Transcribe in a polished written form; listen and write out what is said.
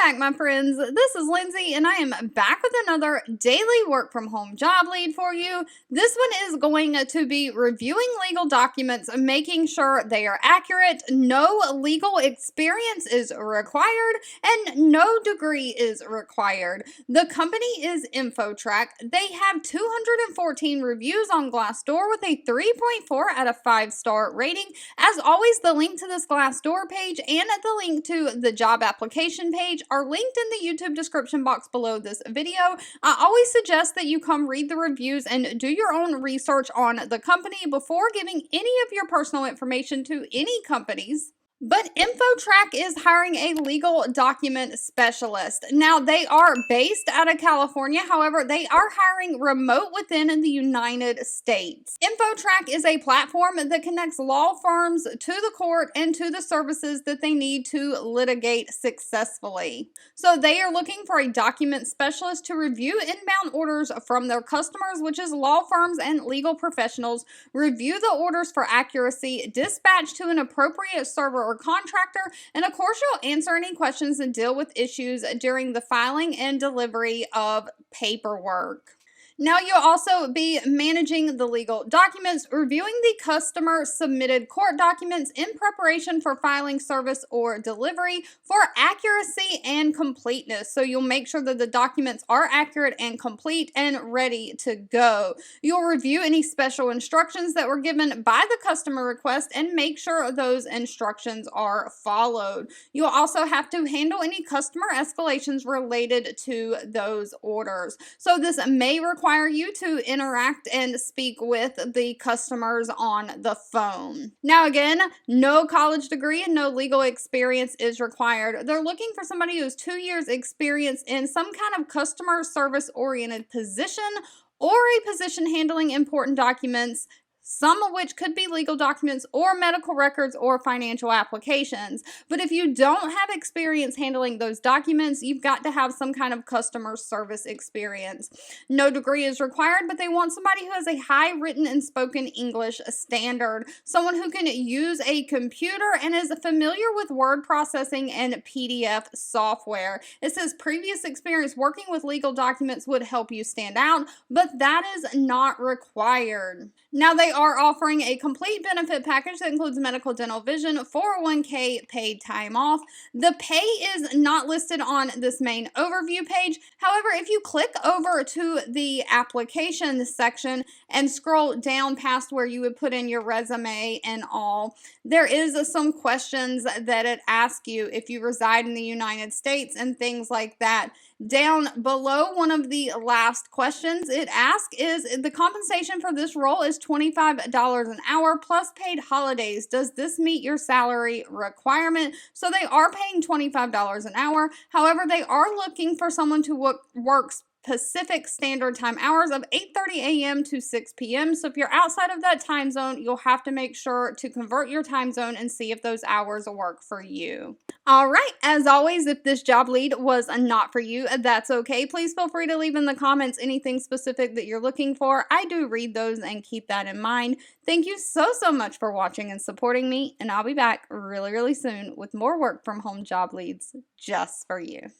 back, my friends. This is Lindsay, and I am back with another daily work from home job lead for you. This one is going to be reviewing legal documents, making sure they are accurate, no legal experience is required, and no degree is required. The company is Infotrack. They have 214 reviews on Glassdoor with a 3.4 out of 5-star rating. As always, the link to this Glassdoor page and the link to the job application page are linked in the YouTube description box below this video. I always suggest that you come read the reviews and do your own research on the company before giving any of your personal information to any companies. But Infotrack is hiring a legal document specialist. Now, they are based out of California. However, they are hiring remote within the United States. Infotrack is a platform that connects law firms to the court and to the services that they need to litigate successfully. So they are looking for a document specialist to review inbound orders from their customers, which is law firms and legal professionals, review the orders for accuracy, dispatch to an appropriate server or contractor, and of course you'll answer any questions and deal with issues during the filing and delivery of paperwork. Now, you'll also be managing the legal documents, reviewing the customer submitted court documents in preparation for filing, service, or delivery for accuracy and completeness. So you'll make sure that the documents are accurate and complete and ready to go. You'll review any special instructions that were given by the customer request and make sure those instructions are followed. You'll also have to handle any customer escalations related to those orders. So this may require you to interact and speak with the customers on the phone. Now, again, no college degree and no legal experience is required. They're looking for somebody who has 2 years experience in some kind of customer service oriented position or a position handling important documents, some of which could be legal documents or medical records or financial applications. But if you don't have experience handling those documents, you've got to have some kind of customer service experience. No degree is required, but they want somebody who has a high written and spoken English standard, someone who can use a computer and is familiar with word processing and PDF software. It says previous experience working with legal documents would help you stand out, but that is not required. Now, they are offering a complete benefit package that includes medical, dental, vision, 401k, paid time off. The pay is not listed on this main overview page. However, if you click over to the application section and scroll down past where you would put in your resume and all, there is some questions that it asks you if you reside in the United States and things like that. Down below one of the last questions it asks is the compensation for this role is $25 an hour plus paid holidays. Does this meet your salary requirement? So they are paying $25 an hour. However, they are looking for someone to work Pacific Standard Time hours of 8:30 a.m. to 6 p.m. So if you're outside of that time zone, you'll have to make sure to convert your time zone and see if those hours work for you. All right, as always, if this job lead was not for you, that's okay. Please feel free to leave in the comments anything specific that you're looking for. I do read those and keep that in mind. Thank you so much for watching and supporting me, and I'll be back really soon with more work from home job leads just for you.